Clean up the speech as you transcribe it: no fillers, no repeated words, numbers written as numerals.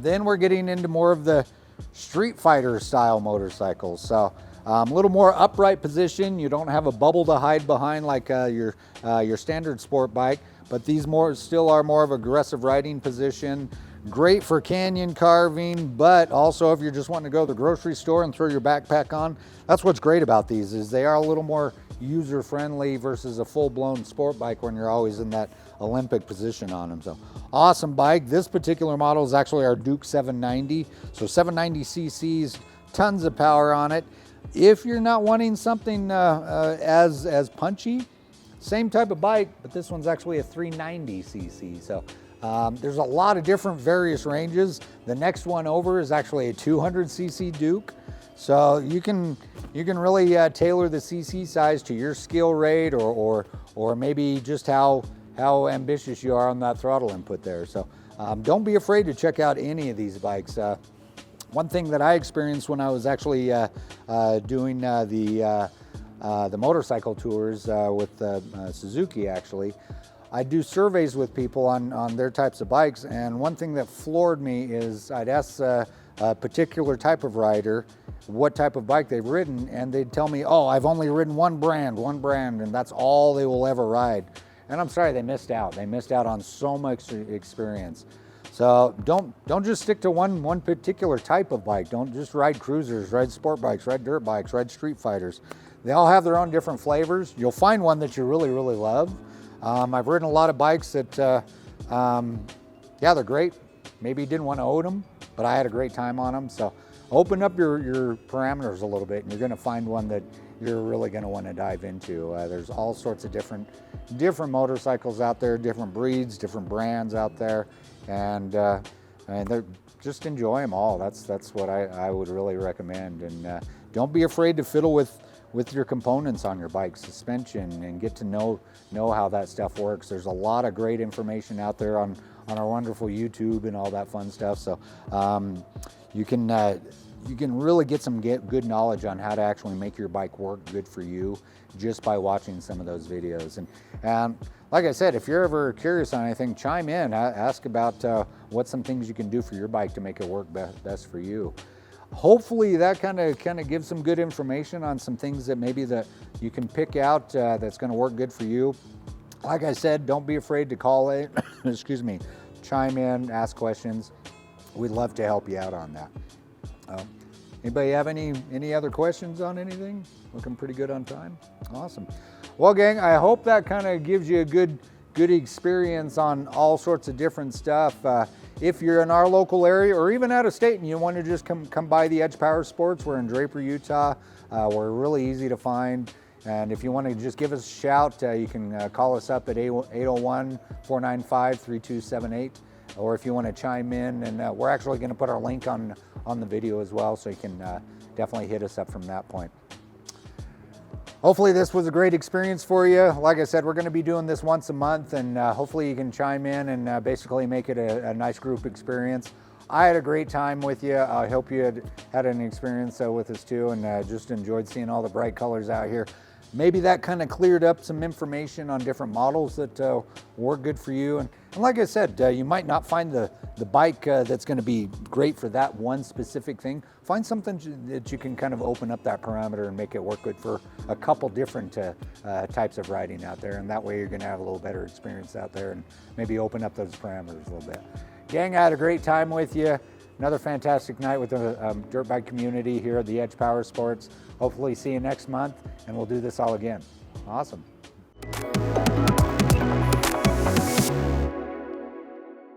Then we're getting into more of the Street Fighter style motorcycles. So a little more upright position. You don't have a bubble to hide behind like your standard sport bike, but these still are more of aggressive riding position. Great for canyon carving, but also if you're just wanting to go to the grocery store and throw your backpack on, that's what's great about these, is they are a little more user-friendly versus a full-blown sport bike when you're always in that Olympic position on them. So awesome bike. This particular model is actually our Duke 790. So 790 cc's, tons of power on it. If you're not wanting something as punchy, same type of bike, but this one's actually a 390 cc. So there's a lot of different various ranges. The next one over is actually a 200 cc Duke. So you can really tailor the cc size to your skill rate or maybe just how ambitious you are on that throttle input there. So don't be afraid to check out any of these bikes. One thing that I experienced when I was actually doing the motorcycle tours with Suzuki, actually, I do surveys with people on their types of bikes, and one thing that floored me is I'd ask a particular type of rider what type of bike they've ridden, and they'd tell me, oh, I've only ridden one brand, and that's all they will ever ride. And I'm sorry, they missed out. They missed out on so much experience. So don't just stick to one particular type of bike. Don't just ride cruisers, ride sport bikes, ride dirt bikes, ride street fighters. They all have their own different flavors. You'll find one that you really, really love. I've ridden a lot of bikes that, yeah, they're great. Maybe you didn't want to own them, but I had a great time on them. So open up your parameters a little bit, and you're going to find one that you're really going to want to dive into. There's all sorts of different motorcycles out there, different breeds, different brands out there, and they're just enjoy them all. That's what I would really recommend. And don't be afraid to fiddle with your components on your bike, suspension, and get to know how that stuff works. There's a lot of great information out there on our wonderful YouTube and all that fun stuff. So you can really get some good knowledge on how to actually make your bike work good for you just by watching some of those videos. And like I said, if you're ever curious on anything, chime in, ask about what some things you can do for your bike to make it work best for you. Hopefully that kind of gives some good information on some things that maybe that you can pick out that's going to work good for you. Like I said, don't be afraid to call it, excuse me, chime in, ask questions. We'd love to help you out on that. Anybody have any other questions on anything? Looking pretty good on time. Awesome. Well, gang, I hope that kind of gives you a good experience on all sorts of different stuff. If you're in our local area or even out of state and you want to just come by the Edge Power Sports, we're in Draper, Utah. We're really easy to find. And if you want to just give us a shout, you can call us up at 801-495-3278. Or if you want to chime in, and we're actually going to put our link on the video as well, so you can definitely hit us up from that point. Hopefully this was a great experience for you. Like I said, we're going to be doing this once a month, and hopefully you can chime in and basically make it a nice group experience. I had a great time with you. I hope you had an experience with us too, and just enjoyed seeing all the bright colors out here. Maybe that kind of cleared up some information on different models that work good for you. And like I said, you might not find the bike that's going to be great for that one specific thing. Find something that you can kind of open up that parameter and make it work good for a couple different types of riding out there. And that way you're going to have a little better experience out there and maybe open up those parameters a little bit. Gang, I had a great time with you. Another fantastic night with the dirt bike community here at the Edge Power Sports. Hopefully see you next month, and we'll do this all again. Awesome.